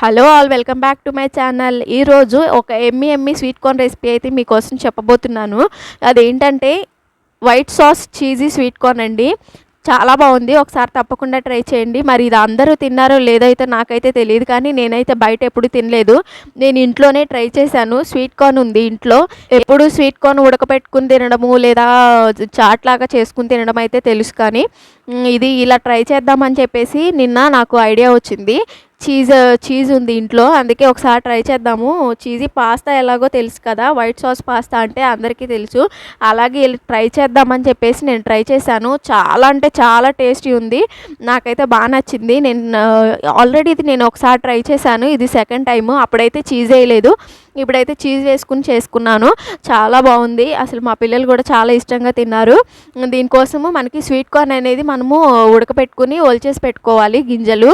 Hello all, welcome back to my channel. ఈరోజు ఒక ఎమ్మి sweet corn recipe అయితే మీకోసం చెప్పబోతున్నాను. అదేంటంటే white sauce cheesy sweet corn అండి. చాలా బాగుంది, ఒకసారి తప్పకుండా ట్రై చేయండి. మరి ఇది అందరూ తిన్నారో లేదో అయితే నాకైతే తెలియదు, కానీ నేనైతే బయట ఎప్పుడు తినలేదు. నేను ఇంట్లోనే ట్రై చేశాను. స్వీట్ కార్న్ ఉంది ఇంట్లో. ఎప్పుడు స్వీట్ కార్న్ ఉడకపెట్టుకుని తినడము లేదా చాట్ లాగా చేసుకుని తినడం అయితే తెలుసు, కానీ ఇది ఇలా ట్రై చేద్దామని చెప్పేసి నిన్న నాకు ఐడియా వచ్చింది. చీజ్ ఉంది ఇంట్లో, అందుకే ఒకసారి ట్రై చేద్దాము. చీజీ పాస్తా ఎలాగో తెలుసు కదా, వైట్ సాస్ పాస్తా అంటే అందరికీ తెలుసు. అలాగే ట్రై చేద్దామని చెప్పేసి నేను ట్రై చేశాను. చాలా అంటే చాలా టేస్టీ ఉంది, నాకైతే బాగా నచ్చింది. ఆల్రెడీ ఇది నేను ఒకసారి ట్రై చేశాను, ఇది సెకండ్ టైము. అప్పుడైతే చీజ్ వేయలేదు, ఇప్పుడైతే చీజ్ వేసుకుని చేసుకున్నాను. చాలా బాగుంది, అసలు మా పిల్లలు కూడా చాలా ఇష్టంగా తిన్నారు. దీనికోసము మనకి స్వీట్ కార్న్ అనేది మనము ఉడకపెట్టుకుని ఒలిచేసి పెట్టుకోవాలి గింజలు.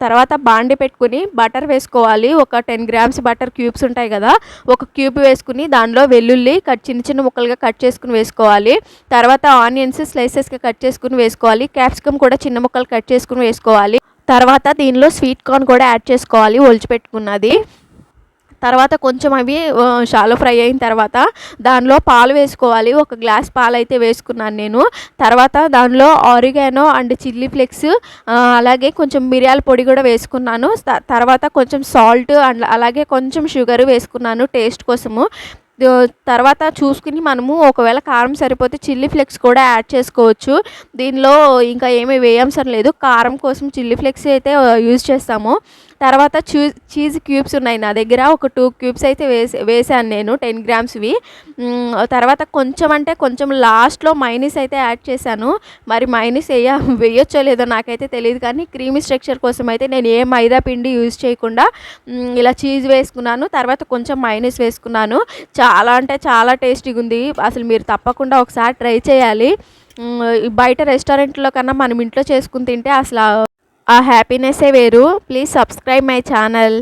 తర్వాత బాండి పెట్టుకుని బటర్ వేసుకోవాలి. ఒక 10 గ్రామ్స్ బటర్ క్యూబ్స్ ఉంటాయి కదా, ఒక క్యూబ్ వేసుకుని దానిలో వెల్లుల్లి చిన్న చిన్న ముక్కలుగా కట్ చేసుకుని వేసుకోవాలి. తర్వాత ఆనియన్స్ స్లైసెస్గా కట్ చేసుకుని వేసుకోవాలి. క్యాప్సికమ్ కూడా చిన్న ముక్కలు కట్ చేసుకుని వేసుకోవాలి. తర్వాత దీనిలో స్వీట్ కార్న్ కూడా యాడ్ చేసుకోవాలి, ఒలిచిపెట్టుకున్నది. తర్వాత కొంచెం అవి షాలో ఫ్రై అయిన తర్వాత దానిలో పాలు వేసుకోవాలి. ఒక గ్లాస్ పాలు అయితే వేసుకున్నాను నేను. తర్వాత దానిలో ఆరిగానో అండ్ చిల్లీ ఫ్లేక్స్, అలాగే కొంచెం మిరియాల పొడి కూడా వేసుకున్నాను. తర్వాత కొంచెం సాల్ట్ అండ్ అలాగే కొంచెం షుగర్ వేసుకున్నాను టేస్ట్ కోసము. తర్వాత చూసుకుని మనము ఒకవేళ కారం సరిపోతే చిల్లీ ఫ్లేక్స్ కూడా యాడ్ చేసుకోవచ్చు. దీనిలో ఇంకా ఏమీ వేయంసరం లేదు, కారం కోసం చిల్లీ ఫ్లేక్స్ అయితే యూజ్ చేస్తాము. తర్వాత చీజ్ క్యూబ్స్ ఉన్నాయి నా దగ్గర, ఒక 2 క్యూబ్స్ అయితే వేసాను నేను, 10 గ్రామ్స్వి. తర్వాత కొంచెం లాస్ట్లో మైనీస్ అయితే యాడ్ చేశాను. మరి మైనీస్ వేయొచ్చో లేదో నాకైతే తెలియదు, కానీ క్రీమీ స్ట్రక్చర్ కోసం అయితే నేను ఏ మైదా పిండి యూజ్ చేయకుండా ఇలా చీజ్ వేసుకున్నాను. తర్వాత కొంచెం మైనీస్ వేసుకున్నాను. చాలా అంటే చాలా టేస్టీగా ఉంది, అసలు మీరు తప్పకుండా ఒకసారి ట్రై చేయాలి. బయట రెస్టారెంట్లో కన్నా మనం ఇంట్లో చేసుకుని తింటే అసలు ఆ హ్యాపీనెస్సే వేరు. Please subscribe my channel.